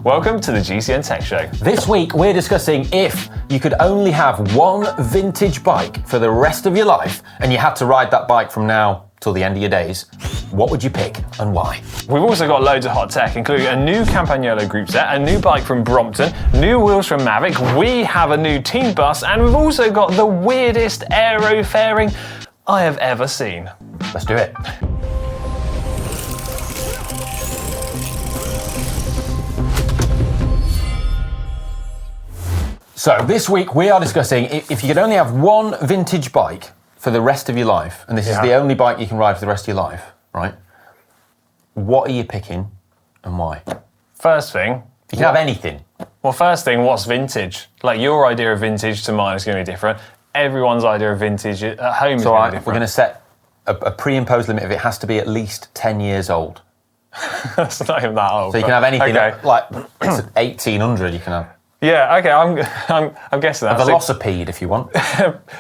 Welcome to the GCN Tech Show. This week we're discussing if you could only have one vintage bike for the rest of your life and you had to ride that bike from now till the end of your days, what would you pick and why? We've also got loads of hot tech, including a new Campagnolo group set, a new bike from Brompton, new wheels from Mavic, we have a new team bus, and we've also got the weirdest aero fairing I have ever seen. Let's do it. So this week we are discussing if you could only have one vintage bike for the rest of your life, and this is the only bike you can ride for the rest of your life, right? What are you picking and why? First thing... You can have anything. Well, first thing, what's vintage? Like, your idea of vintage to mine is going to be different. Everyone's idea of vintage at home is going to be different. We're going to set a pre-imposed limit of it has to be at least 10 years old. That's not even that old. So you can have anything, like it's 1800 you can have. Yeah, okay, I'm guessing that. A velocipede if you want.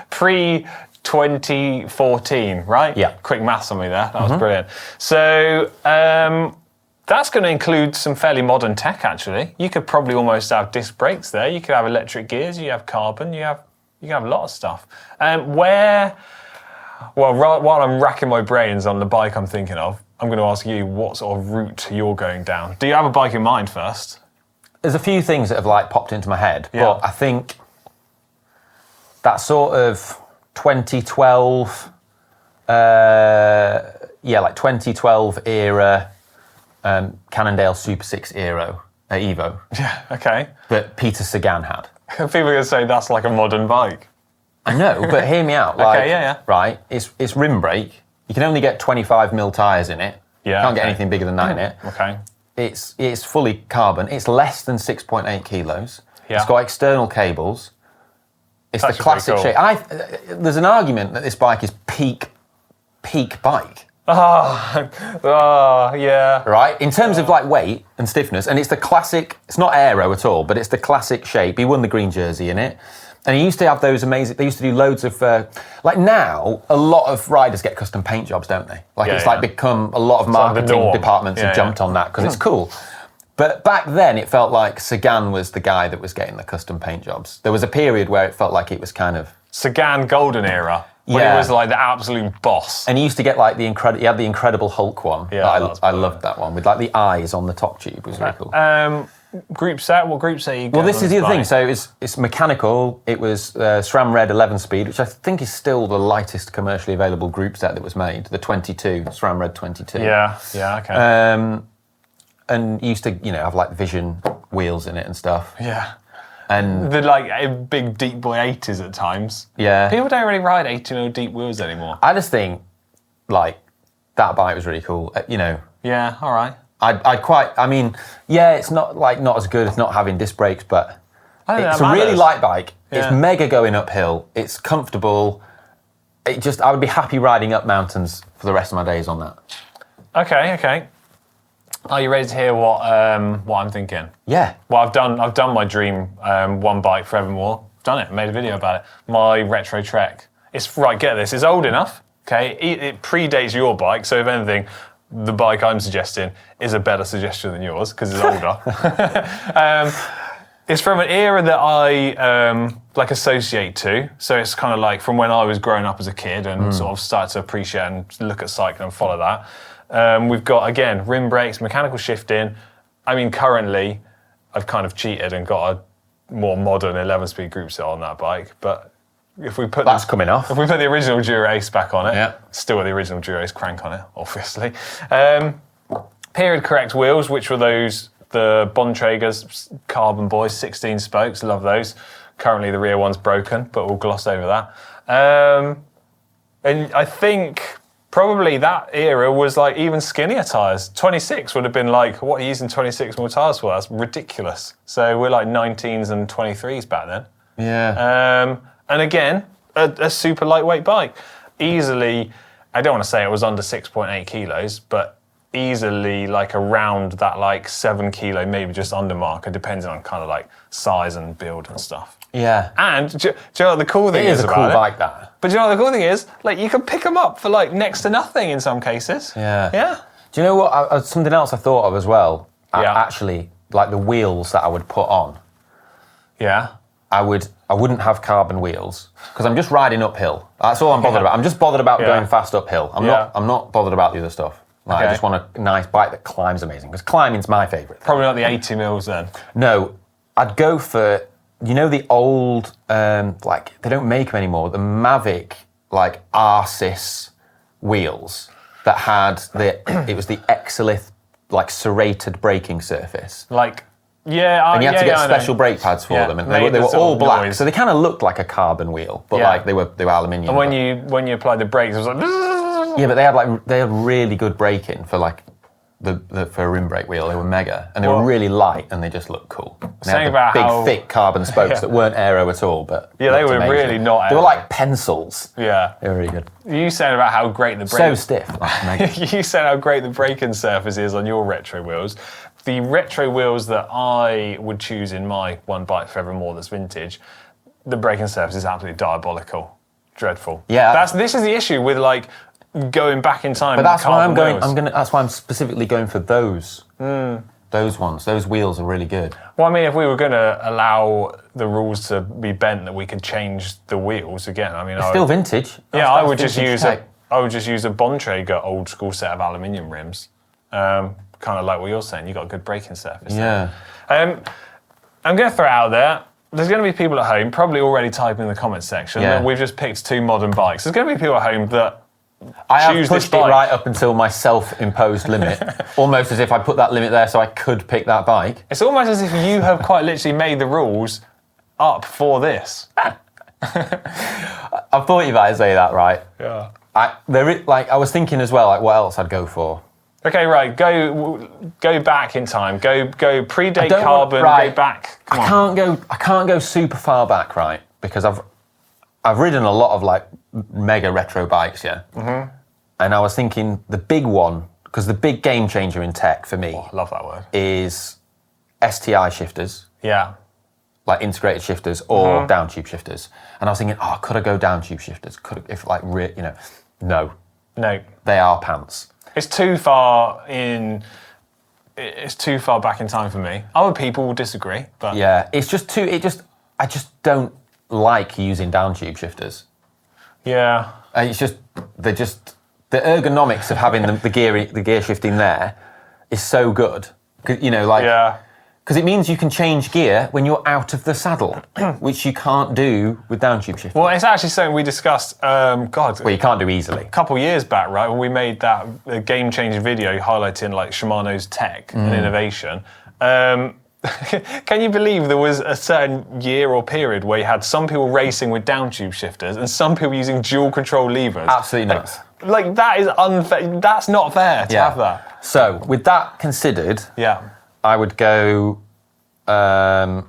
Pre-2014, right? Yeah. Quick maths on me there, that was brilliant. So, that's going to include some fairly modern tech, actually. You could probably almost have disc brakes there. You could have electric gears, you have carbon, you can have a lot of stuff. While I'm racking my brains on the bike I'm thinking of, I'm going to ask you what sort of route you're going down. Do you have a bike in mind first? There's a few things that have popped into my head, but I think that sort of 2012, 2012 era, Cannondale Super 6 Evo. Yeah, okay. That Peter Sagan had. People are going to say that's like a modern bike. I know, but hear me out. Right, it's rim brake. You can only get 25mm tyres in it. Yeah. You can't get anything bigger than that in it. Okay. It's fully carbon. It's less than 6.8 kilos. Yeah. It's got external cables. It's That's the classic pretty shape. There's an argument that this bike is peak bike. Yeah. Right? In terms of weight and stiffness, and it's the classic, it's not aero at all, but it's the classic shape. He won the green jersey in it. And he used to have those amazing, they used to do loads of, now, a lot of riders get custom paint jobs, don't they? Become a lot of marketing departments have jumped on that because it's cool. But back then, it felt like Sagan was the guy that was getting the custom paint jobs. There was a period where it felt like it was kind of... Sagan golden era, when he was the absolute boss. And he used to get he had the Incredible Hulk one. Yeah, I loved that one, with the eyes on the top tube. It was really cool. Group set, what group set are you going? Well, this is the other thing. So it's mechanical. It was SRAM Red 11-speed, which I think is still the lightest commercially available group set that was made. The 22, SRAM Red 22. Yeah, okay. And used to, have Vision wheels in it and stuff. Yeah. And the big deep boy 80s at times. Yeah. People don't really ride 80 deep wheels anymore. I just think that bike was really cool. Yeah, all right. It's not not as good as not having disc brakes, but it's a really light bike. Yeah. It's mega going uphill. It's comfortable. I would be happy riding up mountains for the rest of my days on that. Okay. Are you ready to hear what I'm thinking? Yeah. Well, I've done my dream one bike forevermore. I've done it. Made a video about it. My retro Trek. It's get this. It's old enough. Okay. It predates your bike, so if anything, the bike I'm suggesting is a better suggestion than yours because it's older. It's from an era that I associate to. So it's kind of from when I was growing up as a kid and sort of started to appreciate and look at cycling and follow that. We've got, again, rim brakes, mechanical shifting. Currently, I've kind of cheated and got a more modern 11-speed group set on that bike. But if we put coming off. If we put the original Dura-Ace back on it, still with the original Dura-Ace crank on it, obviously. Period correct wheels, which were the Bontrager's carbon boys, 16 spokes, love those. Currently the rear one's broken, but we'll gloss over that. And I think probably that era was even skinnier tyres. 26 would have been what are you using 26 more tyres for? That's ridiculous. So we're 19s and 23s back then. Yeah. And again, a super lightweight bike. Easily, I don't want to say it was under 6.8 kilos, but easily around that 7 kilo, maybe just under marker, depending on kind of size and build and stuff. Yeah. And do you know what the cool thing is about it? It is a cool bike, that. But do you know what the cool thing is? You can pick them up for next to nothing in some cases. Yeah. Yeah. Do you know what? Something else I thought of as well, actually, like the wheels that I would put on. Yeah. I wouldn't have carbon wheels because I'm just riding uphill. That's all I'm bothered about. I'm just bothered about going fast uphill. I'm not bothered about the other stuff. Like, I just want a nice bike that climbs amazing because climbing's my favourite. Probably not the 80 mils then. No, I'd go for, you know, the old, like, they don't make them anymore, the Mavic, like, R-Sys wheels that had it was the Exolith, like, serrated braking surface. Like, yeah, and you had to get special brake pads for them, and they were all black, so they kind of looked like a carbon wheel, but like they were aluminium. And when you applied the brakes, it was like. Yeah, but they had really good braking for like for a rim brake wheel. They were mega, and they were really light, and they just looked cool. They had big, thick carbon spokes that weren't aero at all, but they were amazing. Really not aero. They were like pencils. Yeah, they were really good. You said about how great the so stiff. Like, you said how great the braking surface is on your retro wheels. The retro wheels that I would choose in my one bike forevermore that's vintage, the braking surface is absolutely diabolical, dreadful. Yeah, this is the issue with like going back in time. But that's why I'm going. That's why I'm specifically going for those. Those ones. Those wheels are really good. Well, I mean, if we were going to allow the rules to be bent, that we could change the wheels again. I mean, it's still vintage. I would just use a Bontrager old school set of aluminium rims. Kind of like what you're saying, you got a good braking surface. Yeah. I'm going to throw it out there. There's going to be people at home probably already typing in the comments section that we've just picked two modern bikes. There's going to be people at home that I have pushed it right up until my self-imposed limit, almost as if I put that limit there so I could pick that bike. It's almost as if you have quite literally made the rules up for this. I thought you might say that, right? Yeah. I was thinking as well, like what else I'd go for. Okay, right. Go back in time. Go predate carbon. Go back. I can't go super far back, right? Because I've ridden a lot of like mega retro bikes, yeah. Mm-hmm. And I was thinking the big one, because the big game changer in tech for me, I love that word, is STI shifters. Yeah. Like integrated shifters or down tube shifters. And I was thinking, could I go down tube shifters? No. They are pants. It's too far in. It's too far back in time for me. Other people will disagree, but yeah, it's just too. I just don't like using down tube shifters. Yeah, and the ergonomics of having the gear shifting there is so good. Because it means you can change gear when you're out of the saddle, which you can't do with down tube shifting. Well, it's actually something we discussed, well, you can't do easily. A couple of years back, right, when we made that game-changing video highlighting like Shimano's tech and innovation. Can you believe there was a certain year or period where you had some people racing with down tube shifters and some people using dual control levers? Absolutely nuts. Like that is unfair. That's not fair to have that. So, with that considered, I would go for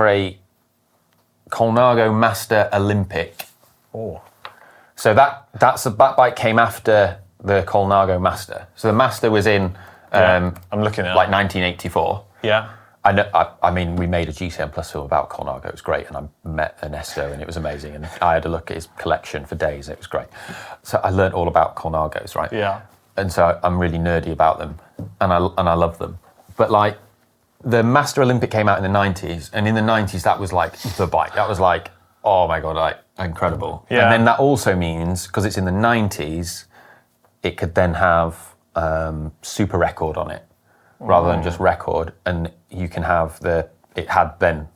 a Colnago Master Olympic. Oh. So that bike came after the Colnago Master. So the Master was in I'm looking at like 1984. Yeah. I mean, we made a GCN Plus film about Colnago. It was great, and I met Ernesto, and it was amazing. And I had a look at his collection for days. And it was great. So I learned all about Colnagos, right? Yeah. And so I'm really nerdy about them, and I love them. But like, the Master Olympic came out in the 90s, and in the 90s that was like the bike. That was like, oh my God, like incredible. Yeah. And then that also means, because it's in the 90s, it could then have Super Record on it, rather than just Record, and you can have it had then,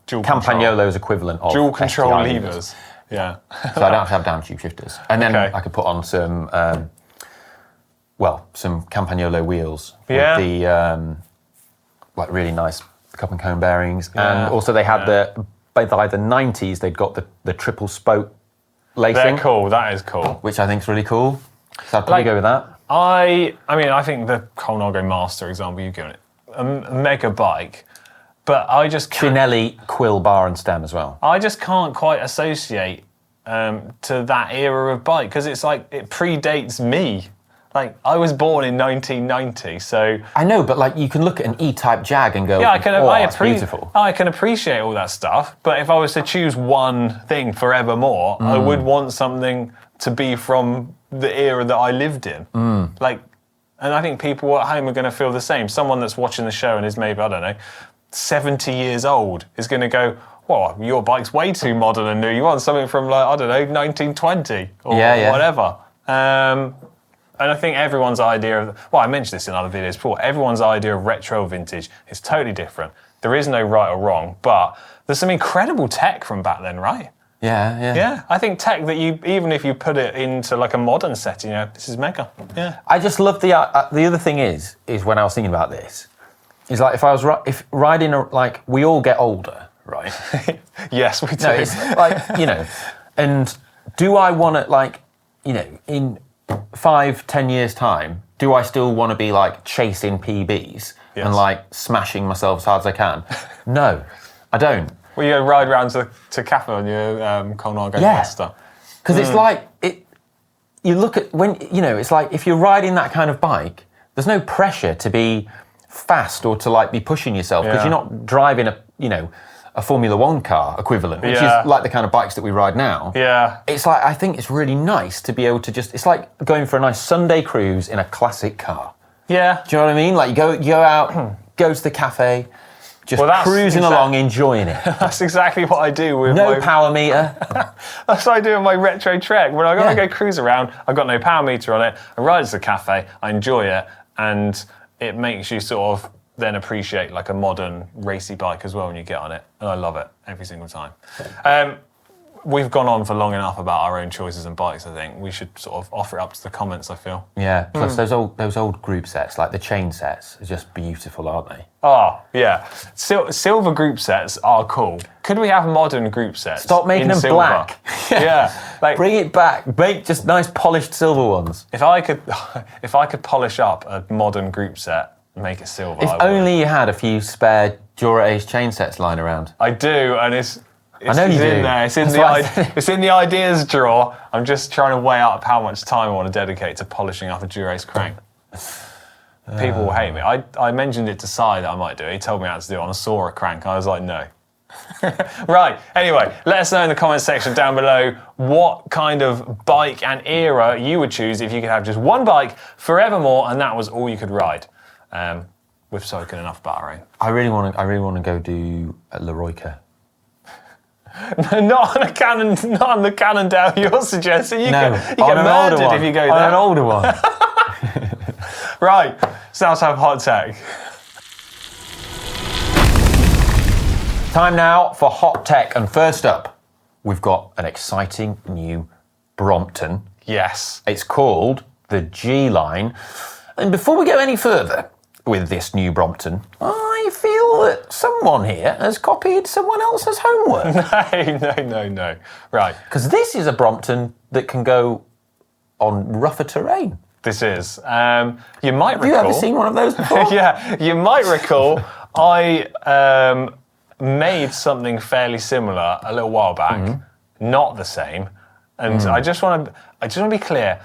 dual Campagnolo's equivalent of dual control STI levers. Yeah. So I don't have to have down tube shifters. And then I could put on some Campagnolo wheels with the really nice cup and cone bearings. Yeah. And also they had by the 90s, they'd got the triple spoke lacing. They're cool, that is cool. Which I think is really cool. So I'd probably go with that. I mean, I think the Colnago Master example you've given it, a mega bike, but I just can't... Finelli quill bar and stem as well. I just can't quite associate to that era of bike, because it's like, it predates me. Like, I was born in 1990, so... I know, but like, you can look at an E-Type Jag and go, it's beautiful. I can appreciate all that stuff, but if I was to choose one thing forevermore, I would want something to be from the era that I lived in. Like, And I think people at home are going to feel the same. Someone that's watching the show and is maybe, I don't know, 70 years old is going to go, well, your bike's way too modern and new. You want something from, like, I don't know, 1920 or whatever. And I think everyone's idea of, well, I mentioned this in other videos before, everyone's idea of retro vintage is totally different. There is no right or wrong, but there's some incredible tech from back then, right? Yeah. I think tech that you, even if you put it into like a modern setting, this is mega. Yeah. I just love the other thing is when I was thinking about this, is like if riding, like, we all get older, right? Yes, we do. No, it's like, and do I want to, like, in 5-10 years time, do I still want to be like chasing PBs and like smashing myself as hard as I can? No, I don't. Well, you go ride around to Cafe on your Colnargo Master. Because it's like, you look at, when, it's like if you're riding that kind of bike, there's no pressure to be fast or to like be pushing yourself because you're not driving a Formula One car equivalent, which is like the kind of bikes that we ride now. Yeah. It's like, I think it's really nice to be able to just, it's like going for a nice Sunday cruise in a classic car. Yeah. Do you know what I mean? Like you go out, go to the cafe, just cruising along, enjoying it. That's exactly what I do with no power meter. That's what I do with my retro Trek. When I go cruise around, I've got no power meter on it. I ride to the cafe, I enjoy it, and it makes you sort of then appreciate like a modern racy bike as well when you get on it. And I love it every single time. We've gone on for long enough about our own choices and bikes, I think. We should sort of offer it up to the comments, I feel. Yeah, plus those old group sets, like the chain sets, are just beautiful, aren't they? Oh, yeah. Silver group sets are cool. Could we have modern group sets? Stop making them silver? Black. Yeah. Like, bring it back. Make just nice polished silver ones. If I could polish up a modern group set, make it silver. If only you had a few spare Dura Ace chain sets lying around. I do, and I know you do. In there. It's in the ideas drawer. I'm just trying to weigh up how much time I want to dedicate to polishing up a Dura Ace crank. People will hate me. I mentioned it to Si that I might do it. He told me how to do it on a Sora crank. I was like, no. Right, anyway, let us know in the comments section down below what kind of bike and era you would choose if you could have just one bike forevermore and that was all you could ride. We've spoken enough about our own. I really want to go do Leroyka. Not on the Cannondale you're suggesting. You get murdered if you go there. On an older one. Right, so let's have hot tech. Time now for hot tech, and first up, we've got an exciting new Brompton. Yes. It's called the G-Line. And before we go any further with this new Brompton, I feel that someone here has copied someone else's homework. No. Right. Because this is a Brompton that can go on rougher terrain. This is. You might recall... Have you ever seen one of those before? Yeah, you might recall I made something fairly similar a little while back, not the same. And I just want to be clear.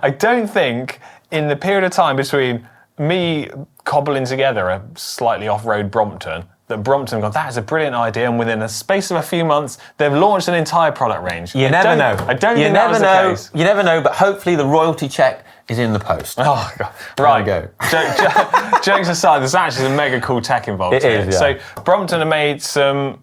I don't think in the period of time between me cobbling together a slightly off-road Brompton, that Brompton gone, that is a brilliant idea, and within a space of a few months, they've launched an entire product range. You never know. I don't think that was the case. You never know, but hopefully the royalty check is in the post. Oh, God. Right. There we go. Jokes aside, there's actually some mega cool tech involved here. Is, yeah. So Brompton have made some,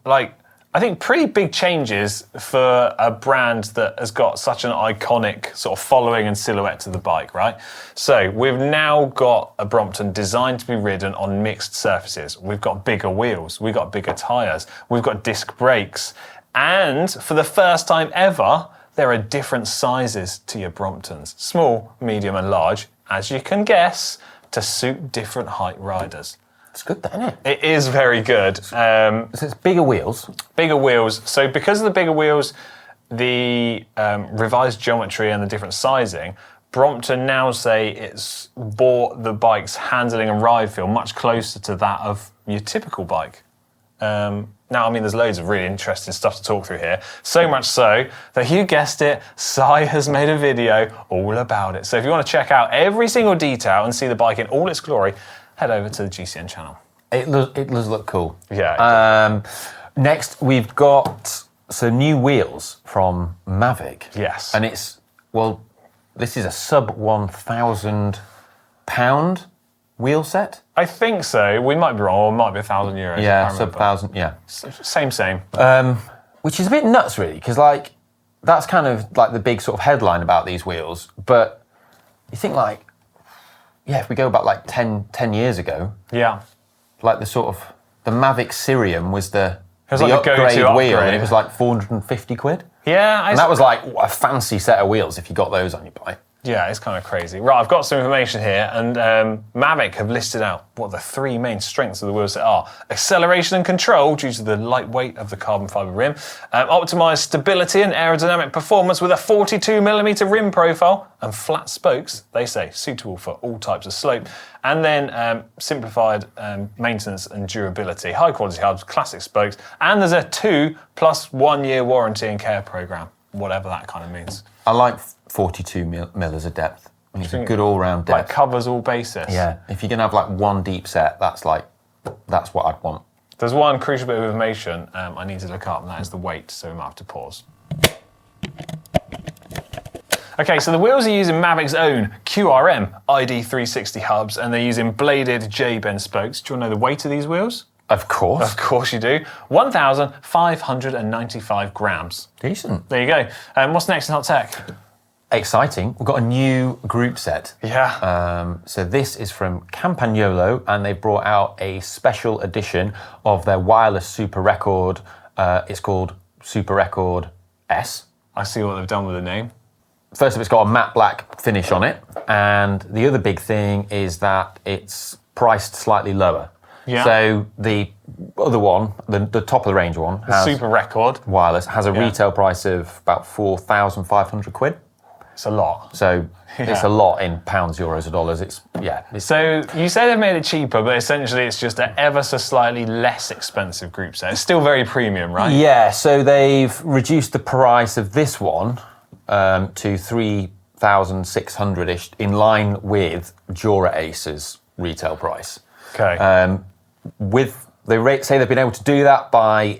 I think pretty big changes for a brand that has got such an iconic sort of following and silhouette to the bike, right? So we've now got a Brompton designed to be ridden on mixed surfaces. We've got bigger wheels, we've got bigger tyres, we've got disc brakes, and for the first time ever, there are different sizes to your Bromptons. Small, medium and large, as you can guess, to suit different height riders. It's good, isn't it? It is very good. So it's bigger wheels. Bigger wheels. So because of the bigger wheels, the revised geometry and the different sizing, Brompton now say it's brought the bike's handling and ride feel much closer to that of your typical bike. Now, I mean, there's loads of really interesting stuff to talk through here. So much so that you guessed it, Si has made a video all about it. So if you want to check out every single detail and see the bike in all its glory, head over to the GCN channel. It does look cool. Yeah. Next, we've got some new wheels from Mavic. Yes. And this is a sub 1,000 £1,000 wheel set. I think so. We might be wrong, or it might be €1,000. Yeah, so 1,000. Yeah, same. which is a bit nuts, really, because like that's kind of like the big sort of headline about these wheels. But you think like, yeah, if we go back like 10 years ago, Yeah. like the Mavic Sirium was the like a upgrade go-to wheel, upgrade. and it was like 450 quid. Yeah, And that was like a fancy set of wheels if you got those on your bike. Yeah, it's kind of crazy. Right, I've got some information here, and Mavic have listed out what the three main strengths of the wheelset are. Acceleration and control, due to the light weight of the carbon fibre rim. Optimised stability and aerodynamic performance with a 42mm rim profile. And flat spokes, they say, suitable for all types of slope. And then simplified maintenance and durability. High quality hubs, classic spokes. And there's a 2+1 year warranty and care programme, whatever that kind of means. I like 42 mil as a depth. I mean, it's a good all-round depth. Like covers all bases. Yeah, if you're going to have like one deep set, that's what I'd want. There's one crucial bit of information I need to look up, and that is the weight, so we might have to pause. Okay, so the wheels are using Mavic's own QRM ID360 hubs, and they're using bladed J-bend spokes. Do you want to know the weight of these wheels? Of course. Of course you do. 1,595 grams. Decent. There you go. What's next in hot tech? Exciting. We've got a new group set. Yeah. So this is from Campagnolo, and they've brought out a special edition of their wireless Super Record. It's called Super Record S. I see what they've done with the name. First of all, it's got a matte black finish on it, and the other big thing is that it's priced slightly lower. Yeah. So the other one, the top of the range one, has Super Record. wireless, has a retail price of about 4,500 quid. It's a lot. So it's a lot in pounds, euros, or dollars. So you say they've made it cheaper, but essentially it's just an ever so slightly less expensive group set. It's still very premium, right? Yeah, so they've reduced the price of this one to 3,600-ish, in line with Jura Ace's retail price. Okay. They say they've been able to do that by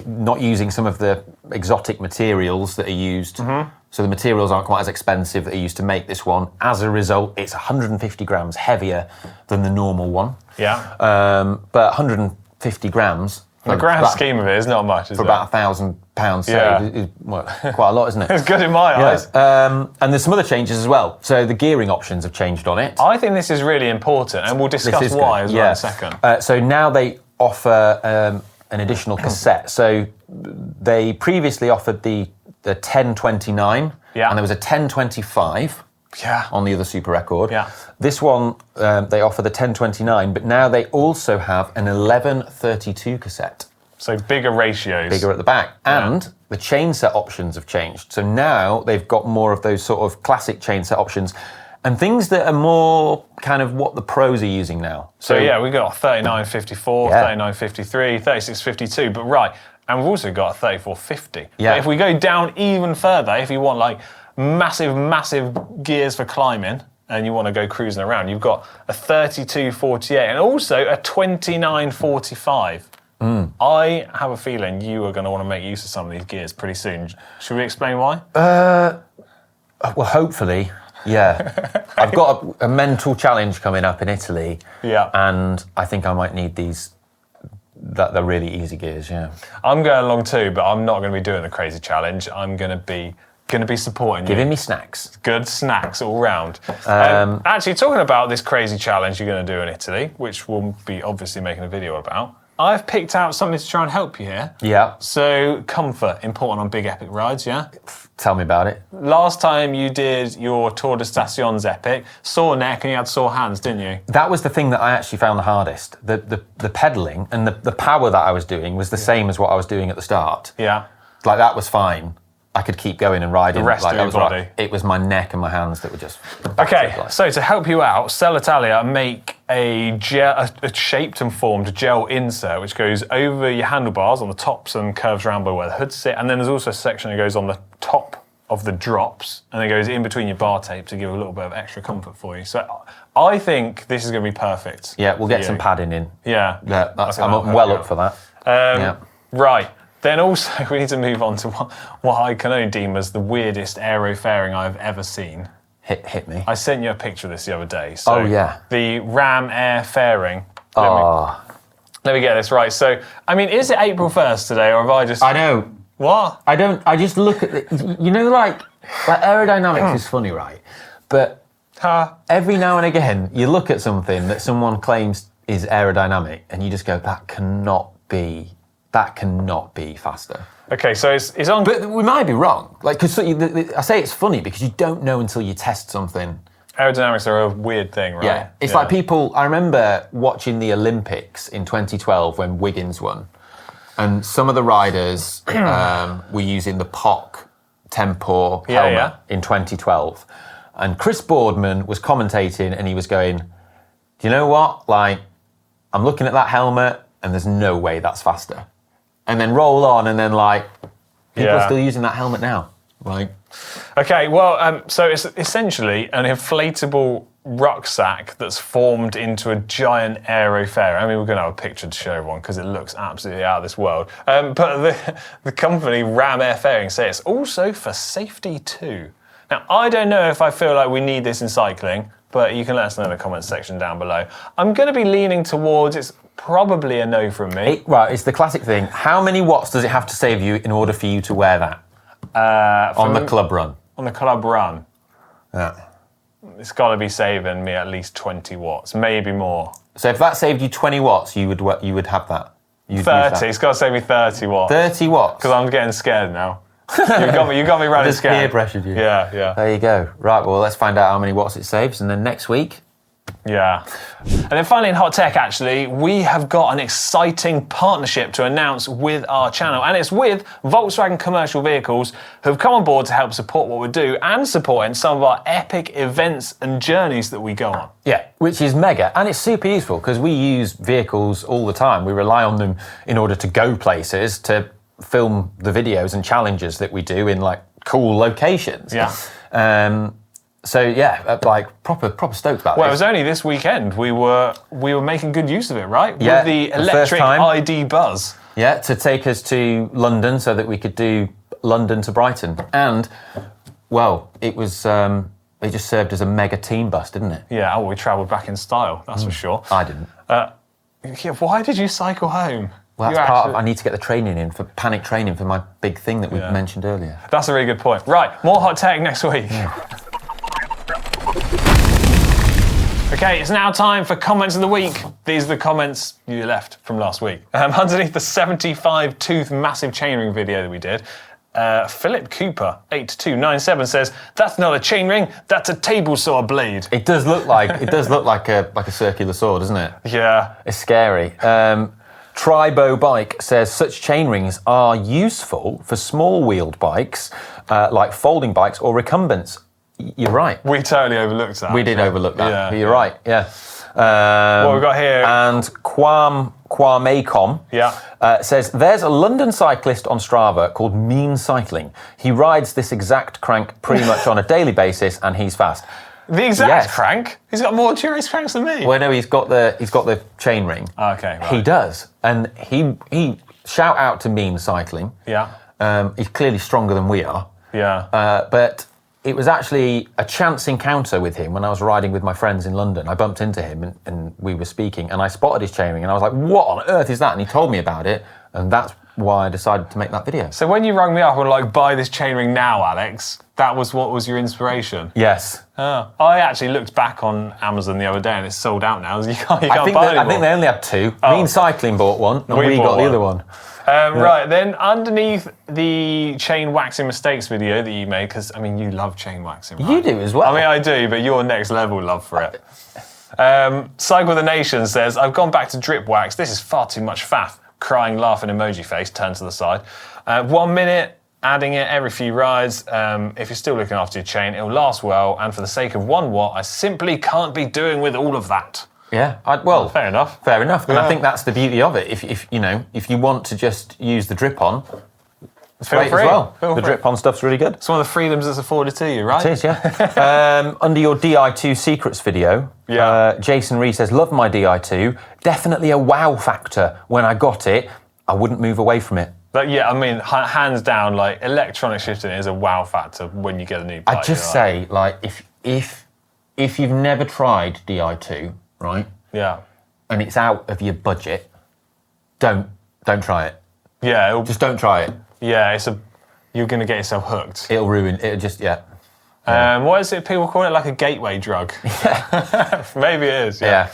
not using some of the exotic materials that are used. Mm-hmm. So the materials aren't quite as expensive that are used to make this one. As a result, it's 150 grams heavier than the normal one. Yeah. But 150 grams... In the grand scheme of it, it's not much, is for it? about £1,000 saved is quite a lot, isn't it? It's good in my eyes. And there's some other changes as well. So the gearing options have changed on it. I think this is really important, and we'll discuss why as well in a second. So now they offer an additional cassette. So they previously offered the 1029, and there was a 1025. On the other Super Record. Yeah. This one, they offer the 1029, but now they also have an 1132 cassette. So bigger ratios. Bigger at the back. And the chain set options have changed. So now they've got more of those sort of classic chain set options and things that are more kind of what the pros are using now. So we've got 3954, 3953, 3652, but and we've also got a 3450. Yeah. But if we go down even further, if you want like massive gears for climbing and you want to go cruising around, you've got a 3248 and also a 2945. I have a feeling you are going to want to make use of some of these gears pretty soon. Should we explain why? Well, hopefully, yeah. I've got a mental challenge coming up in Italy. Yeah. And I think I might need these. They're really easy gears, yeah. I'm going along too, but I'm not going to be doing the crazy challenge. I'm going to be supporting you. Giving me snacks. Good snacks all round. Actually, talking about this crazy challenge you're going to do in Italy, which we'll be obviously making a video about, I've picked out something to try and help you here. Yeah. So, comfort, important on big epic rides, yeah? Tell me about it. Last time you did your Tour de Stations epic, sore neck and you had sore hands, didn't you? That was the thing that I actually found the hardest. The pedalling and the power that I was doing was the same as what I was doing at the start. Yeah. Like, that was fine. I could keep going and riding. The rest of your body. It was my neck and my hands that were just... Okay, so to help you out, Selle Italia make a shaped and formed gel insert which goes over your handlebars on the tops and curves around by where the hoods sit, and then there's also a section that goes on the top of the drops and it goes in between your bar tape to give a little bit of extra comfort for you. So I think this is going to be perfect. Yeah, we'll get some padding in. Yeah. I'm well up for that. Right. Then also we need to move on to what I can only deem as the weirdest aero fairing I've ever seen. Hit me. I sent you a picture of this the other day. So Oh, yeah. The Ram Air fairing. Oh, Let me get this right. So, I mean, is it April 1st today, or have I just... I know. What? I just look at it. You know, like aerodynamics is funny, right? But every now and again, you look at something that someone claims is aerodynamic, and you just go, that cannot be faster. Okay, so it's on... But we might be wrong. Like, because I say it's funny because you don't know until you test something. Aerodynamics are a weird thing, right? Yeah, it's like people... I remember watching the Olympics in 2012 when Wiggins won, and some of the riders were using the POC Tempur helmet in 2012. And Chris Boardman was commentating, and he was going, do you know what? Like, I'm looking at that helmet, and there's no way that's faster. And then roll on, and then, like, people are still using that helmet now. Like... Okay, well, so it's essentially an inflatable rucksack that's formed into a giant aero fairing. I mean, we're going to have a picture to show everyone because it looks absolutely out of this world. But the company Ram Air Fairing say it's also for safety too. Now, I don't know if I feel like we need this in cycling, but you can let us know in the comments section down below. I'm going to be leaning towards it's probably a no from me. Right, it's the classic thing. How many watts does it have to save you in order for you to wear that? On the club run. On the club run. Yeah. It's got to be saving me at least 20 watts, maybe more. So if that saved you 20 watts, you would have that. You'd 30. It's got to save me 30 watts. 30 watts. Because I'm getting scared now. You got me running scared. Peer pressured you. Yeah. There you go. Right. Well, let's find out how many watts it saves, and then next week. Yeah. And then finally in Hot Tech, actually, we have got an exciting partnership to announce with our channel. And it's with Volkswagen Commercial Vehicles, who have come on board to help support what we do and supporting some of our epic events and journeys that we go on. Yeah, which is mega. And it's super useful because we use vehicles all the time. We rely on them in order to go places, to film the videos and challenges that we do in like cool locations. Yeah. So yeah, like proper stoked about it. Well, it was only this weekend we were making good use of it, right? Yeah, with the electric ID Buzz. Yeah, to take us to London so that we could do London to Brighton. And, well, it was, it just served as a mega team bus, didn't it? Yeah, we travelled back in style, that's for sure. I didn't. Why did you cycle home? Well, that's part of, I need to get the training in, for panic training for my big thing that we mentioned earlier. That's a really good point. Right, more Hot Tech next week. Yeah. Okay, it's now time for comments of the week. These are the comments you left from last week. Underneath the 75-tooth massive chainring video that we did, Philip Cooper 8297 says, "That's not a chainring, that's a table saw blade." It does look like a circular saw, doesn't it? Yeah, it's scary. Tribo Bike says such chainrings are useful for small-wheeled bikes, like folding bikes or recumbents. You're right. We totally overlooked that. We did overlook that. Yeah. You're right. Yeah. What we've got here. And Kwamecom says, there's a London cyclist on Strava called Mean Cycling. He rides this exact crank pretty much on a daily basis, and he's fast. The exact crank? He's got more endurance cranks than me. Well, no, he's got the chain ring. Okay, right. He does, and he shout out to Mean Cycling. Yeah. He's clearly stronger than we are. Yeah. But it was actually a chance encounter with him when I was riding with my friends in London. I bumped into him and we were speaking, and I spotted his chainring, and I was like, what on earth is that? And he told me about it, and that's why I decided to make that video. So when you rang me up and like, buy this chainring now, Alex, that was what was your inspiration? Yes. Oh. I actually looked back on Amazon the other day and it's sold out now. You can't buy it I think they only had two. Mean Cycling bought one, and we got the other one. Right, then underneath the chain waxing mistakes video that you made, because, I mean, you love chain waxing, right? You do as well. I mean, I do, but you're next level love for it. Cycle the Nation says, I've gone back to drip wax. This is far too much faff. Crying, laughing emoji face, turn to the side. 1 minute, adding it every few rides. If you're still looking after your chain, it'll last well, and for the sake of 1 watt, I simply can't be doing with all of that. Yeah, fair enough. Fair enough, and I think that's the beauty of it. If you want to just use the drip-on, it's great as well. The drip-on stuff's really good. It's one of the freedoms that's afforded to you, right? It is, yeah. Under your Di2 secrets video, Jason Ree says, love my Di2. Definitely a wow factor. When I got it, I wouldn't move away from it. But yeah, I mean, hands down, like, electronic shifting is a wow factor when you get a new bike. I'd just say, like, if you've never tried Di2, right? Yeah. And it's out of your budget, don't try it. Yeah. Just don't try it. Yeah, you're going to get yourself hooked. It'll ruin. It'll just What is it? People call it like a gateway drug. Maybe it is. Yeah.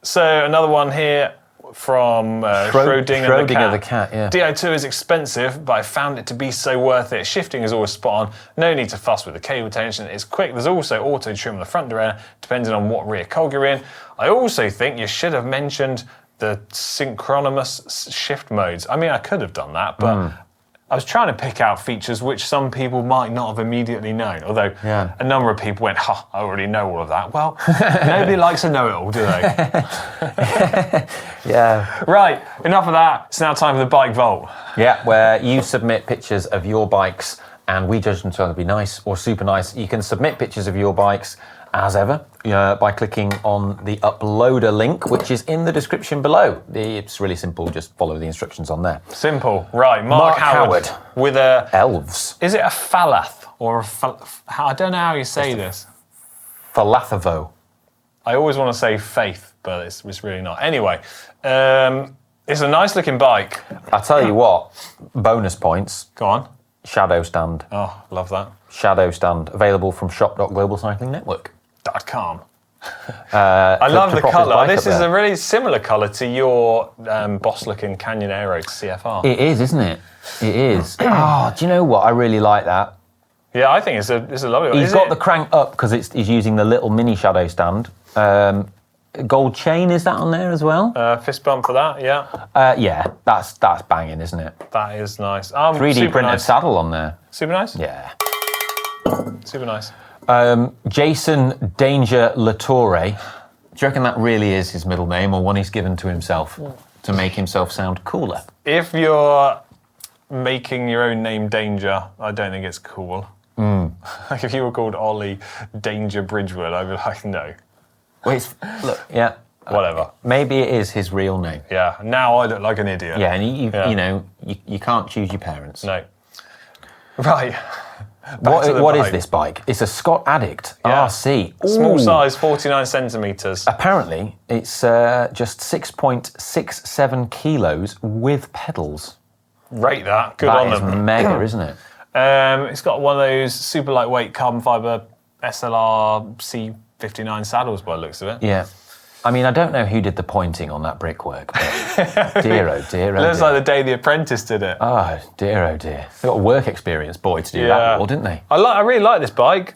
So another one here from Schrodinger the cat. Yeah. Di2 is expensive, but I found it to be so worth it. Shifting is always spot on. No need to fuss with the cable tension. It's quick. There's also auto trim on the front derailleur, depending on what rear cog you're in. I also think you should have mentioned the synchronous shift modes. I mean, I could have done that, but I was trying to pick out features which some people might not have immediately known, although a number of people went, I already know all of that. Well, nobody likes to know it all, do they? Yeah. Right, enough of that. It's now time for the Bike Vault. Yeah, where you submit pictures of your bikes and we judge them to either be nice or super nice. You can submit pictures of your bikes as ever by clicking on the uploader link, which is in the description below. It's really simple, just follow the instructions on there. Simple. Right, Mark Howard with a... Elves. Is it a Falath or I don't know how you say this. Falathavo. I always want to say faith, but it's really not. Anyway, it's a nice looking bike. I tell you what, bonus points. Go on. Shadow stand. Oh, love that. Shadow stand, available from shop.globalcyclingnetwork.com. I love the colour. This is there. a really similar colour to your boss-looking Canyon Aero CFR. It is, isn't it? It is. Do you know what? I really like that. Yeah, I think it's a lovely one. He's got the crank up because he's using the little mini shadow stand. Gold chain, is that on there as well? Fist bump for that, yeah. Yeah, that's banging, isn't it? That is nice. 3D printed saddle on there. Super nice? Yeah. Super nice. Jason Danger Latore. Do you reckon that really is his middle name or one he's given to himself to make himself sound cooler? If you're making your own name Danger, I don't think it's cool. Like if you were called Ollie Danger Bridgewood, I'd be like, no. Well, look, yeah. Whatever. Maybe it is his real name. Yeah, now I look like an idiot. Yeah, and you know, you can't choose your parents. No. Right. What is this bike? It's a Scott Addict RC. Small size, 49 centimetres. Apparently, it's just 6.67 kilos with pedals. Rate that. Good on them. That is mega, isn't it? It's got one of those super lightweight carbon fibre SLR C59 saddles by the looks of it. Yeah. I mean, I don't know who did the pointing on that brickwork, but dear, oh dear, oh Looks dear. like the day The Apprentice did it. Oh dear, They got a work experience boy to do that wall, didn't they? I really like this bike.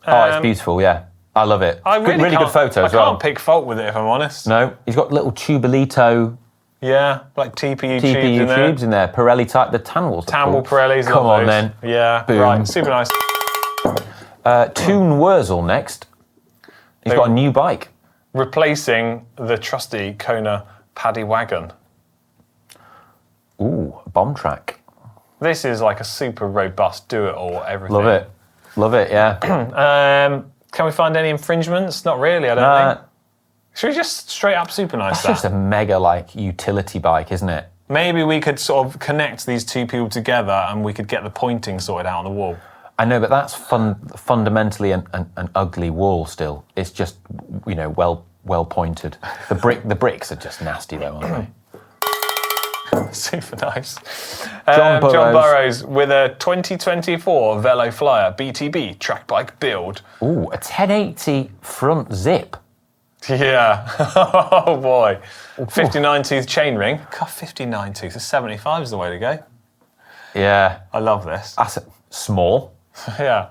It's beautiful, yeah. I love it. Really good photo as well. I can't pick fault with it, if I'm honest. No, he's got little tubolito. Yeah, like TPU tubes in there. Pirelli type, the Tanwells. Tanwell Pirellis. Come on then. Yeah, boom. Right, super nice. Toon Wurzel next. He's got a new bike. Replacing the trusty Kona Paddy Wagon. Ooh, bomb track. This is like a super robust, do-it-all, everything. Love it, yeah. Can we find any infringements? Not really, I don't think. Should we just straight up super nice That's just a mega, utility bike, isn't it? Maybe we could sort of connect these two people together and we could get the pointing sorted out on the wall. I know, but that's fundamentally an ugly wall still. It's just, well pointed. The bricks are just nasty though, aren't they? Super nice. John Burrows with a 2024 Velo Flyer BTB track bike build. Ooh, a 1080 front zip. Yeah. Oh boy. 59 tooth chainring. God, 59 tooth. 75 is the way to go. Yeah. I love this. That's small. Yeah.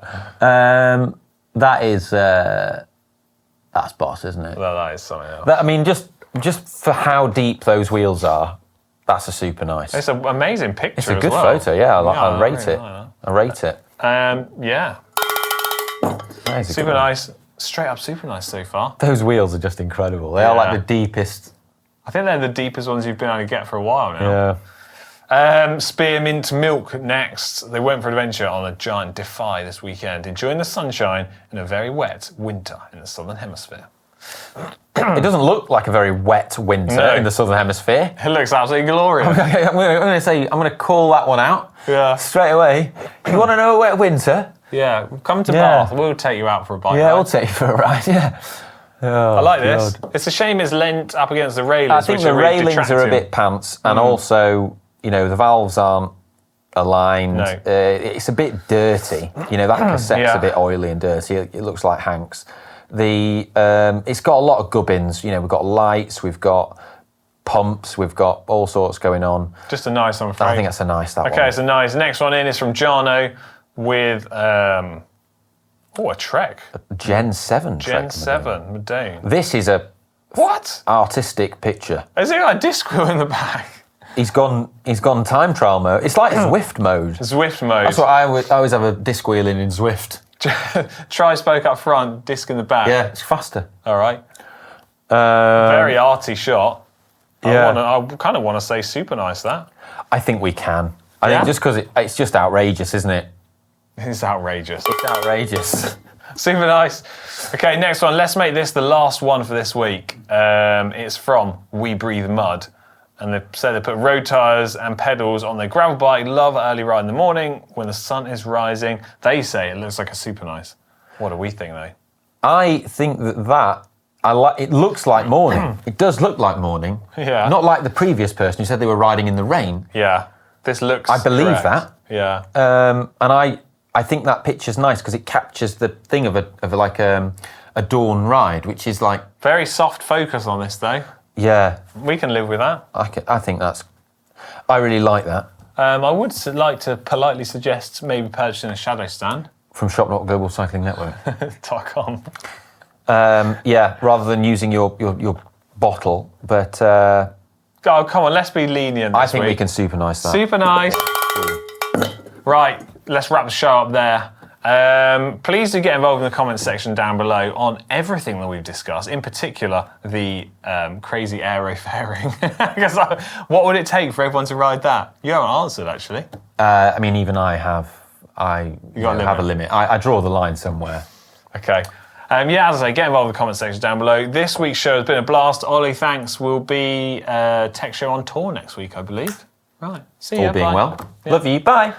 That is that's boss, isn't it? Well, that is something else. I mean, just for how deep those wheels are, that's a super nice. It's an amazing picture. It's a good photo, yeah. I rate it. I rate it. Yeah. Super nice. Straight up super nice so far. Those wheels are just incredible. They are like the deepest. I think they're the deepest ones you've been able to get for a while now. Yeah. Spearmint Milk next. They went for adventure on a giant Defy this weekend, enjoying the sunshine in a very wet winter in the Southern Hemisphere. It doesn't look like a very wet winter in the Southern Hemisphere. It looks absolutely glorious. I'm going to call that one out straight away. You want to know a wet winter? Yeah, come to Yeah. Bath. We'll take you out for a bike Yeah, ride. we'll take you for a ride. Yeah. Oh, I like this. God. It's a shame it's leant up against the railings. I think which the are really railings are a detracting. bit pants, and also, the valves aren't aligned. No. It's a bit dirty. That cassette's Yeah. a bit oily and dirty. It looks like Hank's. It's got a lot of gubbins. We've got lights, we've got pumps, we've got all sorts going on. Just a nice, I'm afraid. I think that's a nice, that one. Okay, so nice. Next one in is from Jarno with, a Trek. Gen 7. Gen Trek 7, Modane. This is a What? artistic picture. Has it got a disc wheel in the back? He's gone time trial mode. It's like Zwift mode. Zwift mode. That's what I always have a disc wheel in Zwift. Tri-spoke up front, disc in the back. Yeah, it's faster. All right. Very arty shot. Yeah. I kind of want to say super nice, that. I think we can. I Yeah? think just because it's just outrageous, isn't it? It's outrageous. It's outrageous. Super nice. Okay, next one. Let's make this the last one for this week. It's from We Breathe Mud. And they say they put road tyres and pedals on their gravel bike. Love early ride in the morning when the sun is rising. They say it looks like a super nice. What do we think, though? I think it looks like morning. It does look like morning. Yeah. Not like the previous person who said they were riding in the rain. Yeah, this looks I believe correct. that. Yeah. And I think that picture's nice because it captures the thing of a dawn ride, which is like... Very soft focus on this, though. Yeah. We can live with that. I think that's... I really like that. I would like to politely suggest maybe purchasing a shadow stand. From Shop Global Cycling Network. .com. Yeah, rather than using your bottle, but... Oh, come on, let's be lenient this I think week. we can super nice that. Super nice. Right, let's wrap the show up there. Please do get involved in the comments section down below on everything that we've discussed, in particular the crazy aero fairing. Because what would it take for everyone to ride that? You haven't answered, actually. I mean, even I have a limit. I draw the line somewhere. Okay. Yeah, as I say, get involved in the comment section down below. This week's show has been a blast. Ollie, thanks. We'll be Tech Show on tour next week, I believe. Right. See you. All being Bye. well. Yeah. Love you. Bye.